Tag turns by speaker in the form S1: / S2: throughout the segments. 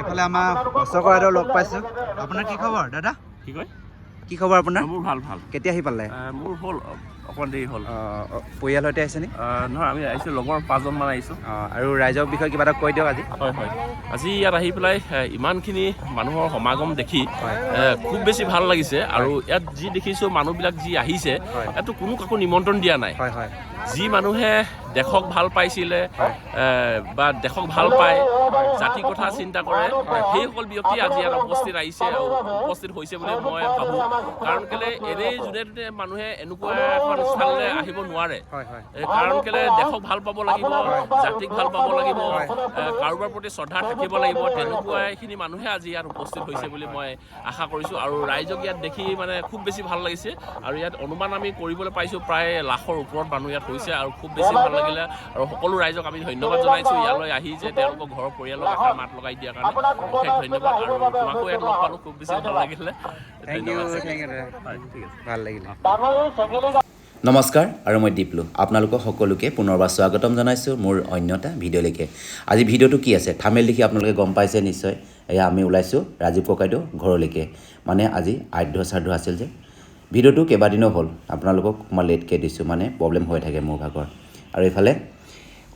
S1: এফালে আমাৰ অশোকৰ লগ পাইছোঁ। আপোনাৰ কি খবৰ দাদা?
S2: কি কয়?
S1: কি খবৰ আপোনাৰ?
S2: মোৰ ভাল ভাল।
S1: কেতিয়া আহি পালে?
S2: মোৰ হ'ল অকণমান দেৰি হ'ল।
S1: পৰিয়ালৰ সৈতে আহিছে নি?
S2: নহয়, আমি আহিছোঁ লগৰ 5জনমান আহিছোঁ।
S1: আৰু ৰাইজৰ বিষয়ে কিবা এটা কৈ দিয়ক আজি।
S2: হয় হয়, আজি ইয়াত আহি পেলাই ইমানখিনি মানুহৰ সমাগম দেখি খুব বেছি ভাল লাগিছে। আৰু ইয়াত যি দেখিছোঁ মানুহবিলাক যি আহিছে, ইয়াতো কোনো কাকো নিমন্ত্ৰণ দিয়া নাই।
S1: হয় হয়,
S2: যি মানুহে দেশক ভাল পাইছিলে বা দেশক ভাল পায়, জাতিৰ কথা চিন্তা কৰে, সেইসকল ব্যক্তি আজি ইয়াত উপস্থিত হৈছে বুলি মই ভাবোঁ। কাৰণ কেলে এনেই যোনে তোনে মানুহে এনেকুৱা এখন স্থানলৈ আহিব নোৱাৰে। কাৰণ কেলে দেশক ভাল পাব লাগিব, জাতিক ভাল পাব লাগিব, কাৰোবাৰ প্ৰতি শ্ৰদ্ধা থাকিব লাগিব। তেনেকুৱা এইখিনি মানুহে আজি ইয়াত উপস্থিত হৈছে বুলি মই আশা কৰিছোঁ। আৰু ৰাইজক ইয়াত দেখি মানে খুব বেছি ভাল লাগিছে। আৰু ইয়াত অনুমান আমি কৰিবলৈ পাইছোঁ প্ৰায় লাখৰ ওপৰত মানুহ ইয়াত হৈছে। আৰু খুব বেছি ভাল লাগিলে। আৰু সকলো ৰাইজক আমি ধন্যবাদ জনাইছোঁ ইয়ালৈ আহি যে তেওঁলোকৰ ঘৰৰ পৰিয়ালক এষাৰ মাত লগাই দিয়াৰ কাৰণে অশেষ ধন্যবাদ। আৰু তোমাকো ইয়াত লগ পালোঁ, খুব বেছি ভাল লাগিলে।
S1: ভাল লাগিলে।
S3: নমস্কাৰ, আৰু মই দীপলু। আপোনালোকক সকলোকে পুনৰবাৰ স্বাগতম জনাইছোঁ মোৰ অন্য এটা ভিডিঅ'লৈকে। আজি ভিডিঅ'টো কি আছে থামেল দেখি আপোনালোকে গম পাইছে নিশ্চয়। এয়া আমি ওলাইছোঁ ৰাজীৱ ককাইদেউ ঘৰলৈকে। মানে আজি আধ্য শ্ৰাদ্ধ আছিল যে। ভিডিঅ'টো কেইবাদিনো হ'ল, আপোনালোকক মই লেটকৈ দিছোঁ, মানে প্ৰব্লেম হৈ থাকে মোৰ ভাগৰ। আৰু এইফালে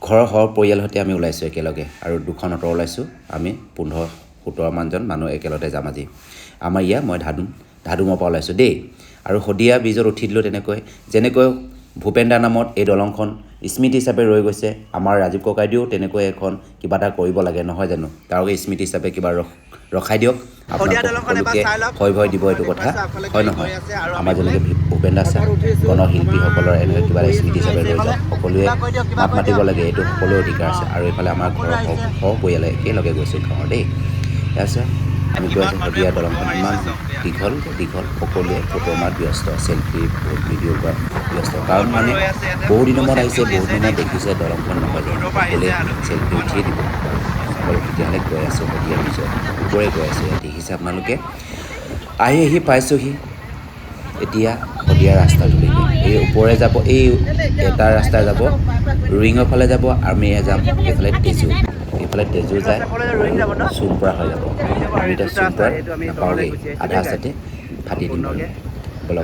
S3: ঘৰৰ পৰিয়ালৰ সৈতে আমি ওলাইছোঁ একেলগে। আৰু দুখন অটো ওলাইছোঁ, আমি 15-17মান মানুহ একেলগতে যাম আজি। আমাৰ মই ধাদুমৰ পৰা ওলাইছোঁ দেই। আৰু শদিয়া ব্ৰিজত উঠি দিলোঁ যেনেকৈ ভূপেন দাৰ নামত এই দলংখন স্মৃতি হিচাপে ৰৈ গৈছে। আমাৰ ৰাজীৱ ককাইদেউ তেনেকৈ এখন কিবা এটা কৰিব লাগে নহয় জানো? তাৰকে স্মৃতি হিচাপে কিবা ৰখাই দিয়ক। আপোনালোকে ভয় দিব এইটো কথা হয় নহয়? আমাৰ যেনেকৈ ভূপেন দা আছে, গণশিল্পীসকলৰ এনেকৈ কিবা স্মৃতি হিচাপে ৰৈ যাওক। সকলোৱে মাত মাতিব লাগে, এইটো সকলোৰে অধিকাৰ আছে। আৰু এইফালে আমাৰ ঘৰৰ পৰিয়ালে একেলগে গৈছোঁ গাঁৱৰ দেই। আছে আমি গৈ আছোঁ শদিয়া দলংখন। ইমান দীঘল সকলোৱে ফটো মাত ব্যস্ত, চেলফি ভিডিঅ' কৰা ব্যস্ত। কাৰণ মানে বহু দিনৰ মূৰত আহিছে, বহু দিনৰ মূৰত দেখিছে দলংখন নহয় জানো? সকলোৱে চেলফি উঠিয়ে দিব। সকলো তেতিয়াহ'লে গৈ আছোঁ শদিয়া ব্ৰিজৰ ওপৰে গৈ আছোঁ। ইয়াত দেখিছে আপোনালোকে আহি পাইছোঁহি এতিয়া শদিয়া ৰাস্তাটোলৈকে। এই ওপৰে যাব, এই এটা ৰাস্তাই যাব ৰুইঙৰ ফালে যাব, আমি যাম এইফালে তেজু যায় আৰু চোমপৰা হৈ যাব। আমি এতিয়া চোমপৰাত নাপাওঁগৈ, আধা ৰাস্তাতে ফাটি দিম বাৰু। বলক,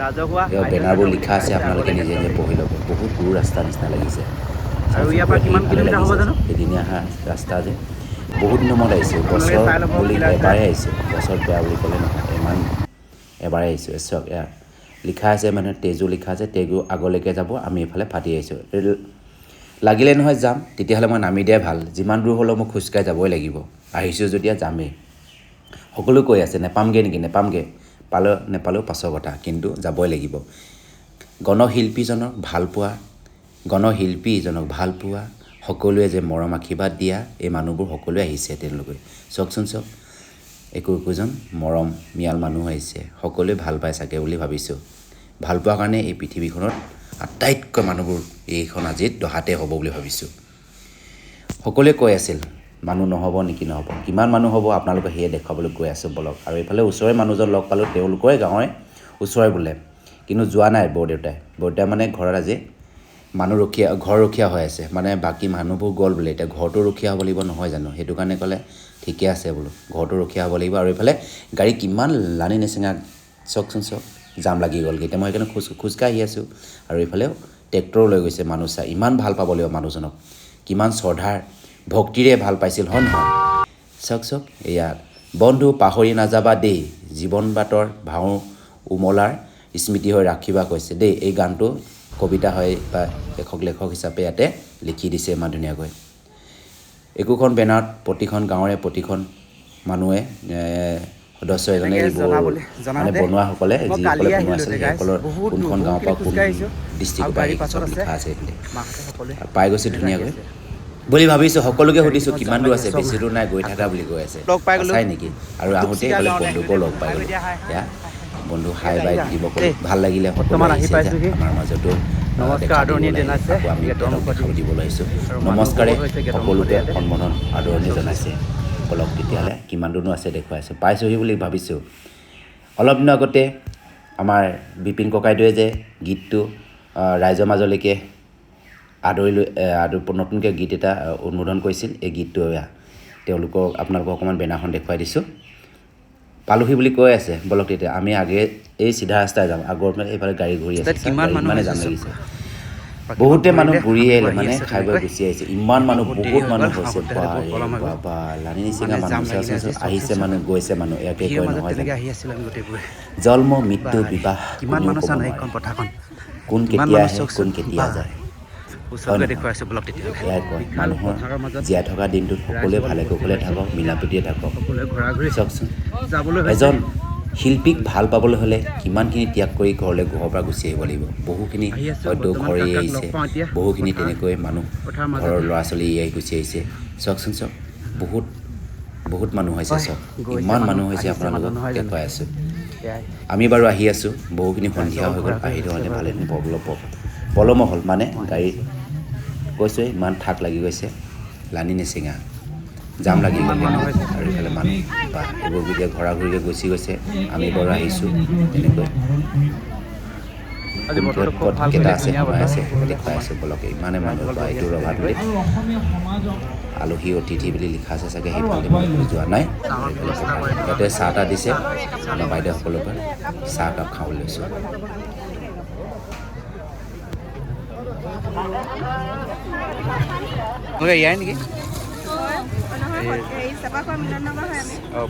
S3: এই বেনাৰবোৰ লিখা আছে, আপোনালোকে নিজে পঢ়ি ল'ব। বহুত দূৰ ৰাস্তা নিচিনা লাগিছে।
S1: আৰু ইয়াৰ পৰা কিমান কিলোমিটাৰ হ'ব জানো?
S3: এদিনীয়া অহা ৰাস্তা যে বহুত দিনৰ মূৰত আহিছোঁ। বছৰ বুলি এবাৰে আহিছোঁ, বছৰত বেয়া বুলি ক'লে নহয়, এবাৰে আহিছোঁ। চাওক ইয়াত লিখা আছে, মানে তেজু লিখা আছে, তেজু আগলৈকে যাব, আমি এইফালে ফাটি আহিছোঁ। লাগিলে নহয় যাম, তেতিয়াহ'লে মই নামি দিয়াই ভাল। যিমান দূৰ হ'লেও মই খোজকাঢ়ি যাবই লাগিব। আহিছোঁ যেতিয়া যামেই। সকলো কৈ আছে নেপামগৈ নেকি? নেপালেও পাছৰ কথা, কিন্তু যাবই লাগিব। গণশিল্পীজনক ভাল পোৱা সকলোৱে যে মৰম আশীৰ্বাদ দিয়া এই মানুহবোৰ সকলোৱে আহিছে। তেওঁলোকে চাওকচোন, একোজন মৰমীয়াল মানুহ আহিছে। সকলোৱে ভাল পায় চাগে বুলি ভাবিছোঁ। ভাল পোৱাৰ কাৰণে এই পৃথিৱীখনত আটাইতকৈ মানুহবোৰ এইখন আজিত দহাতে হ'ব বুলি ভাবিছোঁ। সকলোৱে কৈ আছিল মানুহ নহ'ব নেকি? নহ'ব। কিমান মানুহ হ'ব আপোনালোকে সেয়ে দেখুৱাবলৈ গৈ আছোঁ বলক। আৰু এইফালে ওচৰৰে মানুহজন লগ পালোঁ, তেওঁলোকৰে গাঁৱৰে ওচৰৰে বোলে, কিন্তু যোৱা নাই বৰদেউতাই মানে ঘৰত আজি ঘৰ ৰখীয়া হৈ আছে। মানে বাকী মানুহবোৰ গ'ল বোলে, এতিয়া ঘৰটো ৰখীয়া হ'ব লাগিব নহয় জানো? সেইটো কাৰণে ক'লে ঠিকে আছে বোলো, ঘৰটো ৰখীয়া হ'ব লাগিব। আৰু এইফালে গাড়ী কিমান লানি নিচিঙা চাওকচোন, জাম লাগি গ'লগৈ। এতিয়া মই সেইকাৰণে খোজকাঢ়ি আছোঁ। আৰু এইফালেও ট্ৰেক্টৰো লৈ গৈছে মানুহ চাই। ইমান ভাল পাব লাগিব মানুহজনক, কিমান শ্ৰদ্ধাৰ ভক্তিৰে ভাল পাইছিল হয় নহয়? চাওক এয়া বন্ধু পাহৰি নাযাবা দেই, জীৱন বাটৰ ভাও উমলাৰ স্মৃতি হৈ ৰাখিবা কৈছে দেই। এই গানটো কবিতা হয় বা লেখক হিচাপে ইয়াতে লিখি দিছে ইমান ধুনীয়াকৈ। একোখন বেনাৰত প্ৰতিখন গাঁৱৰে প্ৰতিখন মানুহে সদস্য এজনে মানে বনোৱাসকলে যিসকলে বনোৱাইছিল সেইসকলৰ কোনখন গাঁৱৰ পৰা কোন ডিষ্ট্ৰিক্টৰ পৰা চব লিখা আছে এইফালে। পাই গৈছে ধুনীয়াকৈ বুলি ভাবিছোঁ। সকলোকে সুধিছোঁ কিমান দূৰ আছে, বেছি দূৰ নাই, গৈ থাকা বুলি কৈ আছে। চাই নেকি? আৰু আহোঁতে এইফালে বন্ধুকো লগ পাই গ'লোঁ। এয়া বন্ধু হাই বাই দিব ক'লোঁ, ভাল লাগিলে। সকলো আহিছে যে আমাৰ মাজতো আকৌ আমি দেখাব দিবলৈ আহিছোঁ। নমস্কাৰে সকলোকে সন্মানন আদৰণি জনাইছে। বলক তেতিয়াহ'লে কিমান দূৰনো আছে দেখুৱাইছোঁ। পাইছোঁহি বুলি ভাবিছোঁ। অলপ দিনৰ আগতে আমাৰ বিপিন ককাইদেৱে যে গীতটো ৰাইজৰ মাজলৈকে নতুনকৈ গীত এটা উদ্বোধন কৰিছিল। এই গীতটো তেওঁলোকক আপোনালোকক অকণমান বেনাৰখন দেখুৱাই দিছোঁ। পালোহি বুলি কৈ আছে, বলক তেতিয়া আমি আগে এই চিধা ৰাস্তাই যাম। আগৰ পৰা এইফালে গাড়ী ঘূৰি আছে, ইমানে জাম লাগিছে। বহুতে মানুহ ঘূৰি আহিলে মানে খাই বৈ গুচি আহিছে। ইমান মানুহ, বহুত মানুহ হৈছে। বাবা লানি নিচিঙা মানুহ আহিছে, মানুহ গৈছে, মানুহ ইয়াকে কয় নহয় জন্ম মৃত্যু বিবাহ কোন কেতিয়া আহে কোন কেতিয়া যায়। এয়াই কয় মানুহৰ জীয়াই থকা দিনটোত সকলোৱে ভালে কুশলে থাকক, মিলা প্ৰীতিয়ে থাকক। চাওকচোন, এজন শিল্পীক ভাল পাবলৈ হ'লে কিমানখিনি ত্যাগ কৰি ঘৰৰ পৰা গুচি আহিব লাগিব। বহুখিনি হয়তো ঘৰ এৰি আহিছে, বহুখিনি তেনেকৈ মানুহ ঘৰৰ ল'ৰা ছোৱালী এৰি গুচি আহিছে। চাওকচোন, চাওক বহুত মানুহ হৈছে। চাওক ইমান মানুহ হৈছে, আপোনালোকক দেখুৱাই আছোঁ। আমি বাৰু আহি আছোঁ, বহুখিনি সন্ধিয়া হৈ গ'ল। আহি ধৰণে ভালেখিনি পলম হ'ল মানে গাড়ী কৈছোঁৱে ইমান ঠাক লাগি গৈছে। লানি নিচিঙা জাম লাগি গ'ল আৰু ইফালে মানুহ বা এইবোৰ এতিয়া ঘৰা ঘূৰিকৈ গুচি গৈছে। আমি বাৰু আহিছোঁ তেনেকৈ ক'ত কেইটা আছে সোমাই আছে দেখুৱাই আছোঁ। বলকে ইমানে মানুহ বা এইটো ৰভাতলি আলহী অতিথি বুলি লিখা আছে চাগে, সেইফালে মই যোৱা নাই। ইয়াতে চাহ তাহ দিছে আমাৰ বাইদেউসকলৰ পৰা, চাহ কাপ খাবলৈ লৈছোঁ। ইয়াৰ নেকি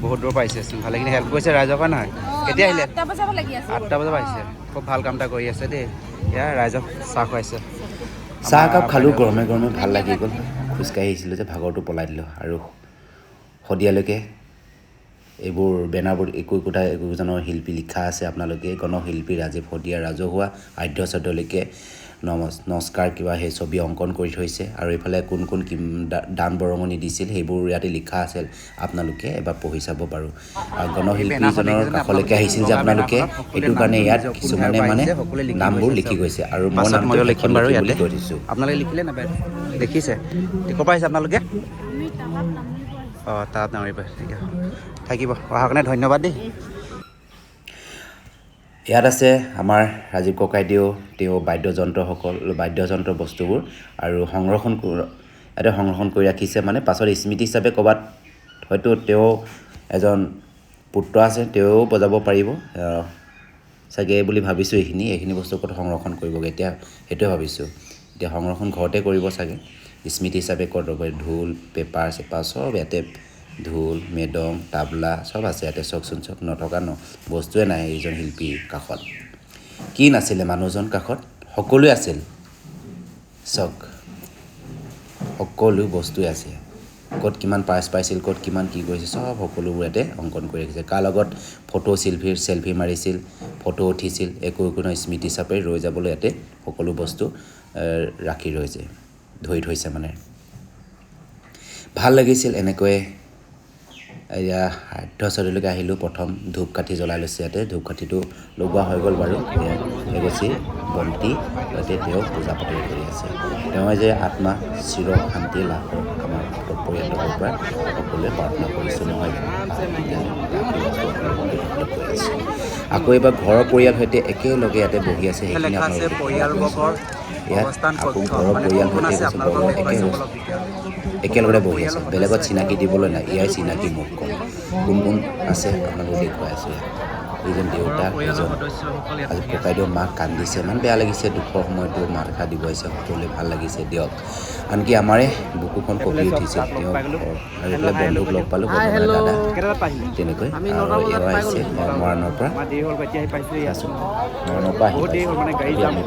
S3: বহুত দূৰ পাইছে, ভালেখিনি হেল্প কৰিছে ৰাইজৰ পৰা নহয়। কেতিয়া আহিলে? 8টা বজাত আহিছে। খুব ভাল কাম এটা কৰি আছে দেই। এয়া ৰাইজক চাহ খুৱাইছে, চাহ কাপ খালোঁ গৰমে গৰমে, ভাল লাগি গ'ল। খোজকাঢ়ি আহিছিলোঁ যে ভাগৰটো পলাই দিলোঁ। আৰু শদিয়ালৈকে এইবোৰ বেনাৰবোৰ একোজনৰ শিল্পী লিখা আছে। আপোনালোকে গণশিল্পী ৰাজীৱ শদিয়া ৰাজহুৱা আদ্য শ্ৰাদ্ধলৈকে নমস্কাৰ কিবা সেই ছবি অংকন কৰি থৈছে। আৰু এইফালে কোন দান বৰঙণি দিছিল সেইবোৰ ইয়াতে লিখা আছিল। আপোনালোকে এবাৰ পঢ়ি চাব পাৰোঁ। আৰু গণশিল্পীজনৰ কাষলৈকে আহিছিল যে আপোনালোকে, সেইটো কাৰণে ইয়াত কিছুমানে মানে নামবোৰ লিখি গৈছে। আৰু মই নামটো লিখিম বাৰু ইয়াতে কৈ দিছোঁ। আপোনালোকে লিখিলে নাপায়, দেখিছে? ক'ৰ পৰা আহিছে আপোনালোকে? অঁ, তাত নামিব। ঠিক আছে, থাকিব। অহাৰ কাৰণে ধন্যবাদ দেই। ইয়াত আছে আমাৰ ৰাজীৱ ককাইদেউ, তেওঁ বাদ্যযন্ত্ৰ বস্তুবোৰ আৰু ইয়াতে সংৰক্ষণ কৰি ৰাখিছে। মানে পাছত স্মৃতি হিচাপে ক'ৰবাত হয়তো তেওঁ এজন পুত্ৰ আছে, তেওঁ বজাব পাৰিব চাগে বুলি ভাবিছোঁ। এইখিনি বস্তু ক'ত সংৰক্ষণ কৰিবগৈ এতিয়া সেইটোৱে ভাবিছোঁ। এতিয়া সংৰক্ষণ ঘৰতে কৰিব চাগে, স্মৃতি হিচাপে ক'ত ৰ'ব। ঢোল পেপাৰ চেপাৰ চব ইয়াতে, ঢোল মৃদং তাবলা চব আছে ইয়াতে। চাওকচোন, চব নথকা বস্তুৱে নাই এইজন শিল্পীৰ কাষত। কি নাছিলে মানুহজন কাষত? সকলোৱে আছিল। চাওক, সকলো বস্তুৱে আছে। ক'ত কিমান প্ৰাইজ পাইছিল, ক'ত কিমান কি কৰিছিল, চব সকলোবোৰ ইয়াতে অংকন কৰি ৰাখিছে। কাৰ লগত ফটো চেলফি মাৰিছিল, ফটো উঠিছিল, একো স্মৃতি হিচাপে ৰৈ যাবলৈ ইয়াতে সকলো বস্তু ৰাখি ধৰি থৈছে। মানে ভাল লাগিছিল এনেকৈ। এয়া আদ্যশ্ৰাদ্ধলৈকে আহিলোঁ। প্ৰথম ধূপকাঠি জ্বলাই লৈছে ইয়াতে। ধূপকাঠিটো লগোৱা হৈ গ'ল বাৰু। এগছি বন্তি ইয়াতে তেওঁ পূজা পাতল কৰি আছে। তেওঁ যে আত্মা চিৰ শান্তি লাভ কৰক, আমাৰ পৰিয়ালৰ পৰা সকলোৱে প্ৰাৰ্থনা কৰিছোঁ নহয়। আকৌ এবাৰ ঘৰৰ পৰিয়াল সৈতে একেলগে ইয়াতে বহি আছে। সেইখিনি আপোনালোকে ইয়াত আকৌ ঘৰৰ পৰিয়াল সৈতে একেলগে বহি আছে। বেলেগত চিনাকি দিবলৈ নাই, ইয়াৰ চিনাকি মোক কোন আছে আপোনালোকে দেখুৱাই আছোঁ। ইয়াত এইজন দেউতা, এজন আজি ককাইদেউ মাক কান্দিছে, ইমান বেয়া লাগিছে। দুখৰ সময়তো মাত এষাৰ দিব আহিছে, সকলোৱে ভাল লাগিছে দিয়ক। আনকি আমাৰে বুকুখন কঁপি উঠিছিল। তেওঁ আৰু এইফালে বন্ধুক লগ পালোঁ, দাদা তেনেকৈ। আৰু এওঁ আহিছে মৰাণৰ পৰা আহি পাইছোঁ। আমি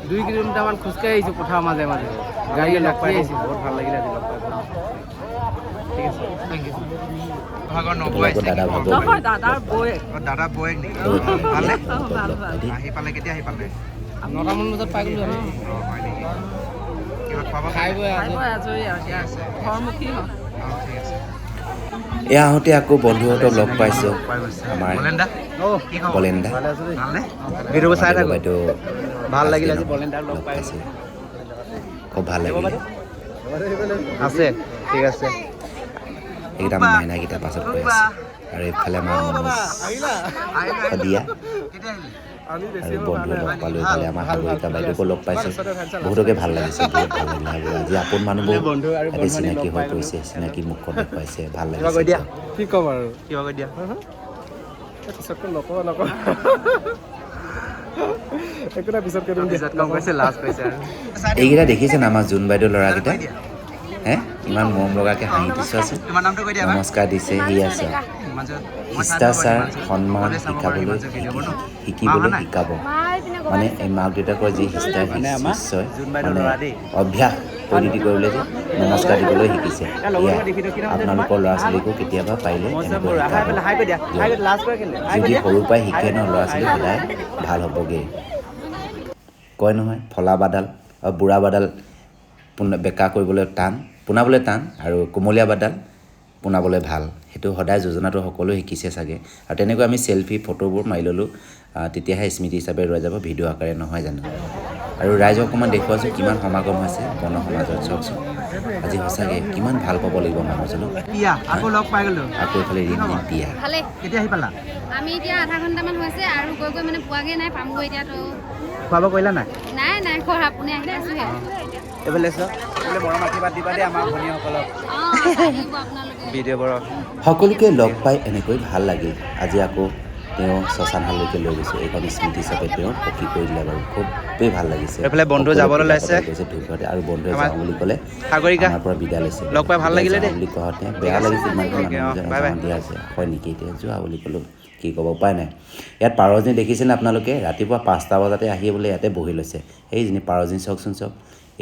S4: 2 কিলোমিটাৰমান খোজকাঢ়ি আহিছোঁ পথাৰৰ মাজে মাজে। গাড়ী লগ পাই আহিছোঁ, বহুত ভাল লাগিলে আজি লগ পাই। ঠিক আছে, থেংক ইউ।
S1: দাদাৰ বৌয়েক নেকি? ভালনে? আহি পালে, কেতিয়া আহি পালে?
S4: 9টামান বজাত পাই গ'লোঁ।
S1: হয় নেকি? কিবা খাই বৈ আজৰি আৰু ঘৰমুখী হয়। ঠিক আছে।
S3: এয়া আহোঁতে আকৌ বন্ধুহঁতক লগ পাইছোঁ। আমাৰ বলেন্দা বাইদেউ
S4: ভাল লাগিলে আজি বলেন্দাক লগ পাইছোঁ।
S3: খুব ভাল লাগিলে।
S4: আছে, ঠিক আছে।
S3: এইকেইটা মাইনাকেইটা পাছত কৈ আছে। আৰু এইফালে আমাৰ শদিয়া আৰু বন্ধুৱে লগ পালোঁ এইফালে আমাৰ সাগৰিকা বাইদেউকো লগ পাইছোঁ বহুতকে ভাল লাগিছে বহুত ভাল লাগিলে আৰু আজি আপোন মানুহবোৰ ইয়াতে চিনাকি হৈ পৰিছে চিনাকি মুখখন দেখুৱাইছে ভাল লাগিছে
S4: কি ক'ম আৰু
S1: কিবা কৈ দিয়া
S4: পিছতকৈ নকওঁ একো নাই পিছত
S1: কম কৈছে লাষ্ট কৈছে আৰু
S3: এইকেইটা দেখিছেনে আমাৰ জোন বাইদেউ ল'ৰাকেইটা ইমান মৰম লগাকৈ হাঁহি দিছোঁ আছে
S1: তোমাৰ নামটো কৈ দিয়া
S3: নমস্কাৰ দিছে সি আছে শিষ্টাচাৰ সন্মান শিকিবলৈ শিকাব মানে এই মাক দেউতাকৰ যি শিষ্টাৰ নিশ্চয় মানে অভ্যাস পৰিণতি কৰিবলৈ যে নমস্কাৰ দিবলৈ শিকিছে আপোনালোকৰ ল'ৰা ছোৱালীকো কেতিয়াবা পাৰিলে এনেকৈ শিকাব যদি সৰুৰ পৰাই শিকে ন ল'ৰা ছোৱালী সদায় ভাল হ'বগৈ কয় নহয় ফলা বাদাল আৰু বুঢ়া বাদাল বেকা কৰিবলৈ টান পোনাবলৈ টান আৰু কোমলীয়া বাদাল পোনাবলৈ ভাল সেইটো সদায় যোজনাটো সকলোৱে শিকিছে চাগে আৰু তেনেকৈ আমি চেলফি ফটোবোৰ মাৰি ল'লোঁ তেতিয়াহে স্মৃতি হিচাপে ৰৈ যাব ভিডিঅ' আকাৰে নহয় জানো আৰু ৰাইজক অকণমান দেখুৱাইছোঁ কিমান সমাগম হৈছে গণ সমাজত চাওকচোন আজি সঁচাকৈ কিমান ভাল পাব লাগিব মানুহজনক
S1: আকৌ লগ পাই গ'লো
S3: আকৌ এইফালে ৰিম পিয়া
S1: কেতিয়া আহি পালা
S5: আমি এতিয়া আধা ঘণ্টামান হৈছে আৰু গৈ গৈ মানে পোৱাগৈ নাই পামগৈ এতিয়াতো
S1: খোৱা বোৱা কৰিলা নাই
S5: নাই খোৱা আপুনি আহি আছোহে
S1: এইফালে চোৱা এইফালে মৰম আশীৰ্বাদ দিবা দেই আমাৰ ভনীসকলক
S5: আহিব আপোনালোকে
S1: ভিডিঅ'বোৰক
S3: সকলোকে লগ পাই এনেকৈ ভাল লাগিল আজি আকৌ তেওঁ শ্মশানহালৈকে লৈ গৈছোঁ এইখন স্মৃতি হিচাপে তেওঁ পকী কৰি দিলে বাৰু খুবেই ভাল লাগিছে
S1: এইফালে বন্ধু যাবলৈ ওলাইছে
S3: ধূপতে আৰু বন্ধুৱে যাওঁ বুলি ক'লে
S1: সাগৰিকা
S3: আমাৰ পৰা বিদায় লৈছে
S1: লগ পাই ভাল লাগিলে দেই
S3: বুলি কওঁতে বেয়া লাগিছে ইমানকৈ মানুহ দিয়া আছে হয় নেকি এতিয়া যোৱা বুলি ক'লোঁ কি ক'ব উপায় নাই ইয়াত পাৰজনী দেখিছেনে আপোনালোকে ৰাতিপুৱা 5টা বজাতে আহি বোলে ইয়াতে বহি লৈছে সেইজনী পাৰজনী চাওকচোন চাওক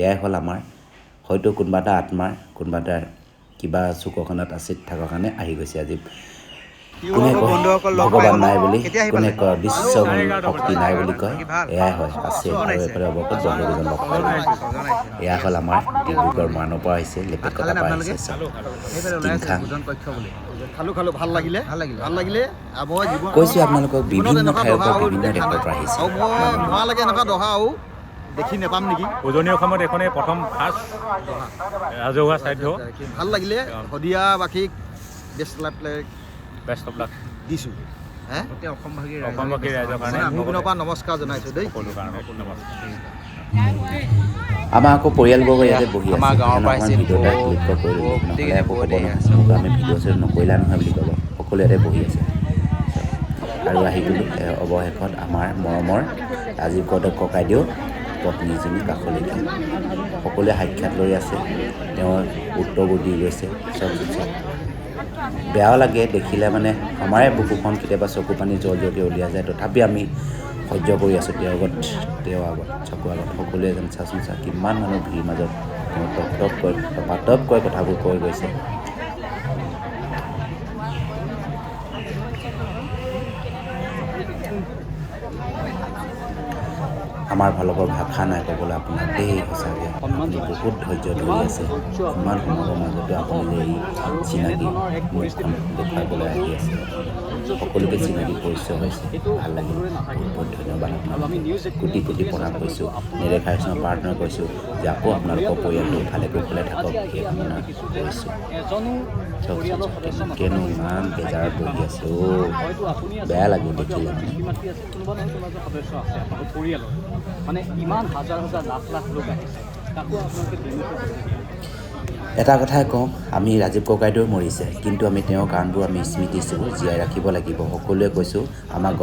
S3: এয়াই হ'ল আমাৰ হয়তো কোনোবা এটা আত্মাৰ কোনোবা এটা কিবা চুকখনত আছে থকাৰ কাৰণে আহি গৈছে আজি কোনে কয় ভগৱান নাই বুলি কোনে কয় বিশ্ব শক্তি নাই বুলি কয় এয়াই হয় আছে আৰু এইফালে অৱকত বন্ধু দুজন লগ পাই এয়া হ'ল আমাৰ ডিব্ৰুগড় মৰাণৰ পৰা আহিছে লেপেটকটাৰ পৰা আহিছে টিংখাং
S1: খালো ভাল লাগিলে
S3: কৈছোঁ আপোনালোকক বিভিন্ন ঠাইৰ পৰা বিভিন্ন দেশৰ পৰা আহিছে
S1: এনেকুৱা দহা আৰু দেখি নেপাম নেকি
S6: উজনি অসমত এখনেই প্ৰথম ফাৰ্ষ্ট ৰাজহুৱা শ্ৰাদ্ধ
S1: ভাল লাগিলে শদিয়াবাসীক
S6: বেষ্ট অফ লাক
S1: দিছোঁ
S6: অসমবাসীৰ ৰাইজৰ কাৰণে
S1: মোৰ পিনৰ পৰা নমস্কাৰ জনাইছোঁ দেই
S6: সকলো কাৰণে নমস্কাৰ
S3: আমাৰ আকৌ পৰিয়ালবৰ্গ ইয়াতে বহি আছে আমাৰ ভিডিঅ' এটা ক্লিক কৰিলোঁ নহ'লে আকৌ ক'ব নহয় আমি ভিডিঅ' চিডিঅ' নকৰিলা নহয় বুলি ক'ব সকলো ইয়াতে বহি আছে আৰু আহি গ'লোঁ অৱশেষত আমাৰ মৰমৰ আজি ককাইদেউ পত্নীজনী কাষলৈকে সকলোৱে সাক্ষাৎ লৈ আছে তেওঁৰ উত্তৰবোৰ দি গৈছে চব বেয়াও লাগে দেখিলে মানে আমাৰে বুকুখন কেতিয়াবা চকু পানী জলজলকৈ উলিয়াই যায় তথাপি আমি সহ্য কৰি আছোঁ তেওঁৰ আগত চকুৰ আগত সকলোৱে যেন চাচোন চা কিমান মানুহ ভিৰ মাজত তেওঁ টপকৈ কথাবোৰ কৈ গৈছে আমাৰ ফালৰ পৰা ভাষা নাই ক'বলৈ আপোনাক দেই সঁচাকৈ আপুনি বহুত ধৈৰ্য ধৰি আছে ইমান সময়ৰ মাজতো আপুনি যে এই চিনাকি মুখখন দেখুৱাবলৈ আহি আছে সকলোকে চিনাকি পৰিচয় হৈছে ভাল লাগিল বহুত বহুত ধন্যবাদ আপোনালোকে কোটি কোটি প্ৰণাম কৰিছোঁ নেদেখা কৃষ্ণ প্ৰাৰ্থনা কৰিছোঁ যে আকৌ আপোনালোকৰ পৰিয়ালটো ভালে কৰি পেলাই থাকক সেই কামনা কৰিছোঁ কেনো ইমান বেজাৰত বহি আছে বেয়া লাগে দেখিলে
S7: মানে ইমান হাজাৰ লাখ লোক আহিছে তাকো আপোনালোকে
S3: এটা কথাই কওঁ আমি ৰাজীৱ ককাইদেউ মৰিছে কিন্তু আমি তেওঁৰ গানবোৰ আমি স্মৃতি হিচাপে জীয়াই ৰাখিব লাগিব সকলোৱে কৈছোঁ আমাৰ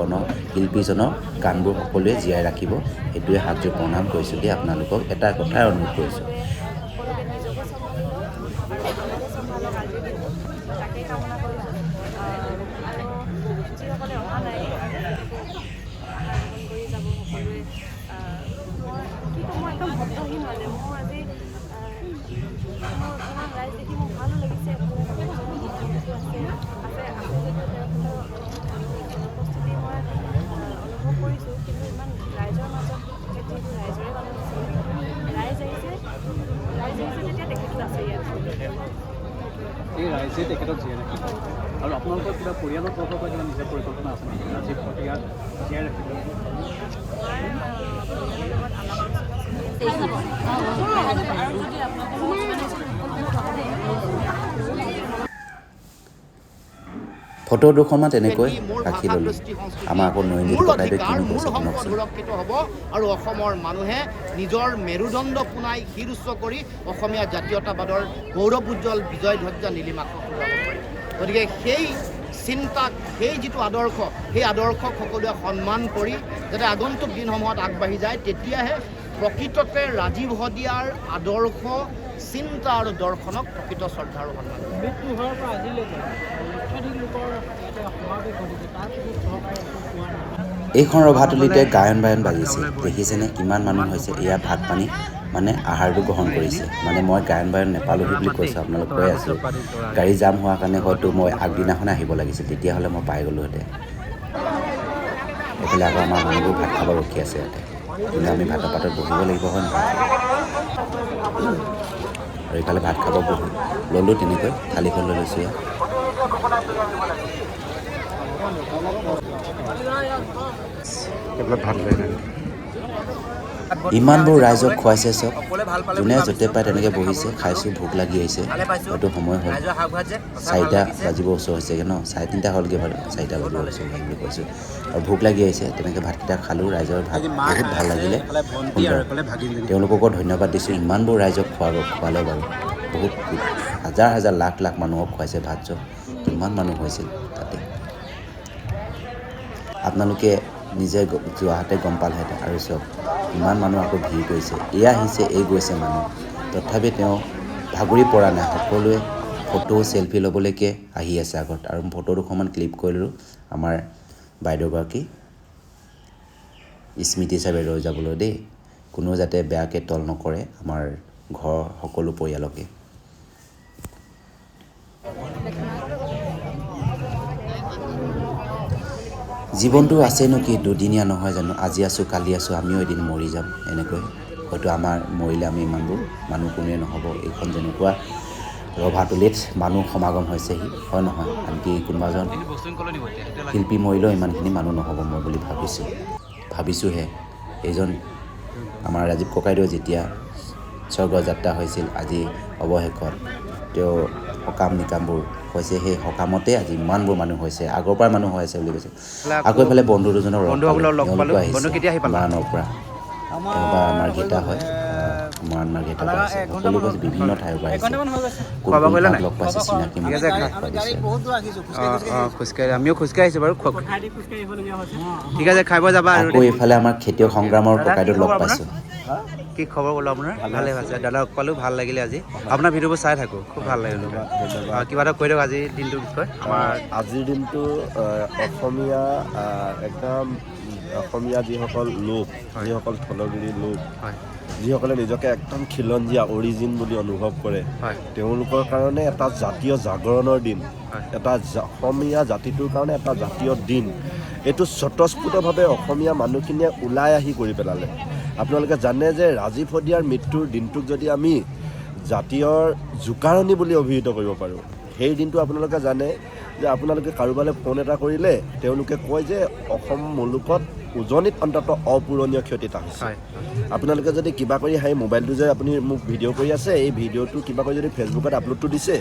S3: শিল্পীজনৰ গানবোৰ সকলোৱে জীয়াই ৰাখিব সেইটোৱে হাতযোৰ প্ৰণাম কৰিছোঁ দেই আপোনালোকক এটা কথাই অনুৰোধ কৰিছোঁ
S7: এই ৰাইজে তেখেতক জীয়াই ৰাখিব আৰু আপোনালোকৰ কিবা পৰিয়ালৰ তৰফৰ পৰা কিবা নিজৰ পৰিকল্পনা আছে নেকি ৰাজীৱ ইয়াত জীয়াই ৰাখিব
S3: ফটো দুখনমান তেনেকৈ ৰাখি ল'লোঁ আমাৰ আকৌ নৰেন্দ্ৰ ককাইদেৱে কিনো কৈছে শুনকচোন
S8: সুৰক্ষিত হ'ব আৰু অসমৰ মানুহে নিজৰ মেৰুদণ্ড পোনাই শিৰ উচ্চ কৰি অসমীয়া জাতীয়তাবাদৰ গৌৰৱ উজ্জ্বল বিজয় ধ্বজা নীলিমাক ফুৰাব পাৰে গতিকে সেই চিন্তাক সেই যিটো আদৰ্শ সেই আদৰ্শক সকলোৱে সন্মান কৰি যাতে আগন্তুক দিনসমূহত আগবাঢ়ি যায় তেতিয়াহে প্ৰকৃততে ৰাজীৱ হদিয়াৰ আদৰ্শ চিন্তা আৰু দৰ্শনক প্ৰকৃত শ্ৰদ্ধা আৰু সন্মান
S1: মৃত্যু হোৱাৰ পৰা আজিলৈকে লক্ষাধিক লোকৰ সমাৱেশ ঘটিছে তাৰ পিছত চৰকাৰে একো পোৱা নাই
S3: এইখন ৰভাতলিতে গায়ন বায়ন বাজিছে দেখিছেনে কিমান মানুহ হৈছে এয়া ভাত পানী মানে আহাৰটো গ্ৰহণ কৰিছে মানে মই গায়ন বায়ন নেপালোহি বুলি কৈছোঁ আপোনালোক কৈ আছোঁ গাড়ী জাম হোৱাৰ কাৰণে হয়তো মই আগদিনাখনে আহিব লাগিছিল তেতিয়াহ'লে মই পাই গ'লোহেঁতেন এইফালে আকৌ আমাৰ মানুহবোৰ ভাত খাব ৰখি আছে ইয়াতে কিন্তু আমি ভাতৰ পাতত বহিব লাগিব হয় নহয় আৰু এইফালে ভাত খাব বহি ল'লোঁ তেনেকৈ থালিখন লৈ লৈছোঁ ইয়াত ইমানবোৰ ৰাইজক খুৱাইছে চব যোনে য'তে পায় তেনেকৈ বহিছে খাইছোঁ ভোক লাগি আহিছে হয়তো সময় হ'ল 4টা বাজিব ওচৰ হৈছেগৈ ন 3:30 হ'লগৈ বাৰু 4টা বাজিব ওচৰ বুলি কৈছোঁ আৰু ভোক লাগি আহিছে তেনেকৈ ভাতকেইটা খালোঁ ৰাইজৰ ভাত বহুত ভাল লাগিলে সুন্দৰ তেওঁলোককো ধন্যবাদ দিছোঁ ইমানবোৰ ৰাইজক খোৱালে বাৰু বহুত হাজাৰ হাজাৰ লাখ লাখ মানুহক খুৱাইছে ভাত চব কিমান মানুহ হৈছিল তাতে আপোনালোকে নিজে যোৱাহাতে গম পালেহেঁতেন আৰু চব ইমান মানুহ আকৌ ভিৰ কৰিছে এয়া আহিছে এই গৈছে মানুহ তথাপি তেওঁ ভাগৰি পৰা নাই সকলোৱে ফটো চেলফি ল'বলৈকে আহি আছে আগত আৰু ফটো দুখনমান ক্লিক কৰিলোঁ আমাৰ বাইদেউগৰাকী স্মৃতি হিচাপে ৰৈ যাবলৈ দেই কোনো যাতে বেয়াকৈ তল নকৰে আমাৰ ঘৰৰ সকলো পৰিয়ালকে জীৱনটো আছেনো কি দুদিনীয়া নহয় জানো আজি আছোঁ কালি আছোঁ আমিও এদিন মৰি যাম এনেকৈ হয়তো আমাৰ মৰিলে আমি ইমানবোৰ মানুহ কোনোৱে নহ'ব এইখন যেনেকুৱা ৰভাতলিত মানুহ সমাগম হৈছেহি হয় নহয় আনকি কোনোবা এজন শিল্পী মৰিলেও ইমানখিনি মানুহ নহ'ব মই বুলি ভাবিছোঁহে এইজন আমাৰ ৰাজীৱ ককাইদেউ যেতিয়া স্বৰ্গযাত্ৰা হৈছিল আজি অৱশেষত তেওঁ সকাম নিকামবোৰ হৈছে সেই সকামতে আজি ইমানবোৰ মানুহ হৈছে আগৰ পৰাই মানুহ হৈ আছে বুলি কৈছে আকৌ এইফালে বন্ধু দুজনক লগ পালোঁ বাগানৰ পৰা এবাৰ আমাৰ গীতা হয় আমাৰ গীতা আছে সকলো গৈছে বিভিন্ন ঠাইৰ পৰা আহিছে লগ পাইছে চিনাকি
S4: খোজকাঢ়ি আমিও খোজকাঢ়ি আহিছোঁ বাৰু ঠিক আছে খাই বৈ যাবা
S3: আকৌ এইফালে আমাৰ খেতিয়ক সংগ্ৰামৰ ককাইদেউ লগ পাইছোঁ
S4: কি খবৰ ক'লো আপোনাৰ ভালে আছে দাদাক পালোঁ ভাল লাগিলে আজি আপোনাৰ ভিডিঅ'বোৰ চাই থাকোঁ খুব ভাল লাগিলে কিবা এটা কৈ দিয়ক আজিৰ দিনটোৰ বিষয়ে
S9: আমাৰ আজিৰ দিনটো অসমীয়া একদম অসমীয়া যিসকল লোক যিসকল থলগিৰি লোক যিসকলে নিজকে একদম খিলঞ্জীয়া অৰিজিন বুলি অনুভৱ কৰে তেওঁলোকৰ কাৰণে এটা জাতীয় জাগৰণৰ দিন এটা অসমীয়া জাতিটোৰ কাৰণে এটা জাতীয় দিন এইটো স্বতঃস্ফূৰ্তভাৱে অসমীয়া মানুহখিনিয়ে ওলাই আহি কৰি পেলালে আপোনালোকে জানে যে ৰাজীৱ হদিয়াৰ মৃত্যুৰ দিনটোক যদি আমি জাতীয় জোকাৰণি বুলি অভিহিত কৰিব পাৰোঁ সেই দিনটো আপোনালোকে জানে যে আপোনালোকে কাৰোবালৈ ফোন এটা কৰিলে তেওঁলোকে কয় যে অসম মুলুকত উজনিত অন্তত অপূৰণীয় ক্ষতি এটা হৈছে আপোনালোকে যদি কিবা কৰি সেই মোবাইলটো যে আপুনি মোক ভিডিঅ' কৰি আছে এই ভিডিঅ'টো কিবা কৰি যদি ফেচবুকত আপলোডটো দিছে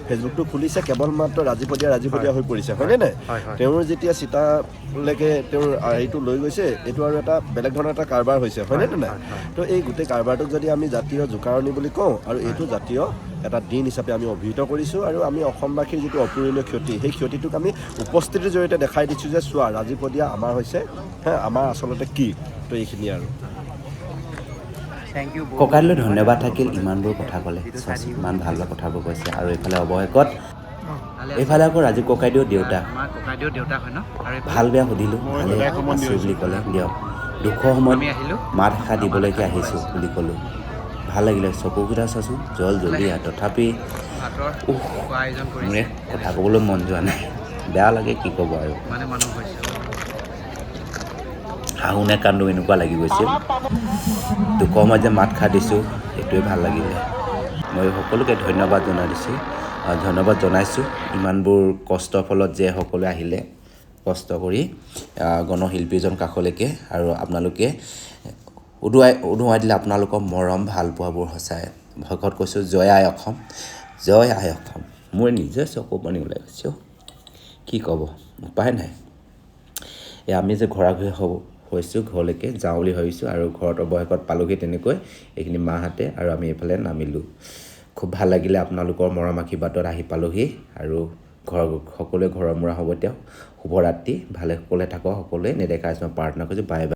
S9: ফেচবুকটো খুলিছে কেৱল মাত্ৰ ৰাজীৱ হদিয়া হৈ পৰিছে হয়নে নাই তেওঁৰ যেতিয়া চিতালৈকে তেওঁৰ এইটো লৈ গৈছে এইটো আৰু এটা বেলেগ ধৰণৰ এটা কাৰবাৰ হৈছে হয়নে নাই তো এই গোটেই কাৰবাৰটোক যদি আমি জাতীয় জোকাৰণি বুলি কওঁ আৰু এইটো জাতীয় এটা দিন হিচাপে আমি অভিহিত কৰিছোঁ আৰু আমি অসমবাসীৰ যিটো অপূৰণীয় ক্ষতি সেই ক্ষতিটোক আমি উপস্থিতিৰ জৰিয়তে দেখাই দিছোঁ যে চোৱা ৰাজীৱ হদিয়া আমাৰ হৈছে আমাৰ আচলতে কি তো এইখিনি আৰু
S3: ককাইলৈ ধন্যবাদ থাকিল ইমানবোৰ কথা ক'লে ইমান ভাল ভাল কথাবোৰ কৈছে আৰু এইফালে অৱশেষত এইফালে আকৌ ৰাজীৱ ককাইদেউ দেউতা ভাল বেয়া সুধিলোঁ ভালে আছোঁ বুলি ক'লে দিয়ক দুখৰ সময়ত মাত এষাৰ দিবলৈকে আহিছোঁ বুলি ক'লোঁ ভাল লাগিলে চকুকেইটা চাচোন জল জ্বলি তথাপি মোৰে কথা ক'বলৈ মন যোৱা নাই বেয়া লাগে কি ক'ব আৰু হাঁহো নে কান্দো এনেকুৱা লাগি গৈছিল দুখৰ সময়ত যে মাত খাৰ দিছোঁ সেইটোৱে ভাল লাগিলে মই সকলোকে ধন্যবাদ জনাইছোঁ ইমানবোৰ কষ্টৰ ফলত যে সকলোৱে আহিলে কষ্ট কৰি গণশিল্পীজন কাষলৈকে আৰু আপোনালোকে উদুৱাই দিলে আপোনালোকৰ মৰম ভাল পোৱাবোৰ সঁচাই ভকত কৈছোঁ জয় আই অসম মোৰ নিজে চকু পানী ওলাই গৈছে কি ক'ব উপায় নাই আমি যে ঘূৰি হৈছোঁ ঘৰলৈকে যাওঁ বুলি ভাবিছোঁ আৰু ঘৰত অৱশেষত পালোঁহি তেনেকৈ এইখিনি মাহঁতে আৰু আমি এইফালে নামিলোঁ খুব ভাল লাগিলে আপোনালোকৰ মৰম আশীৰ্বাদত আহি পালোঁহি আৰু সকলোৱে ঘৰৰ মূৰা হ'ব তেওঁ শুভৰাত্ৰি ভালে সকলোৱে থাকক সকলোৱে নেদেখা প্ৰাৰ্থনা কৰিছোঁ বাই বাই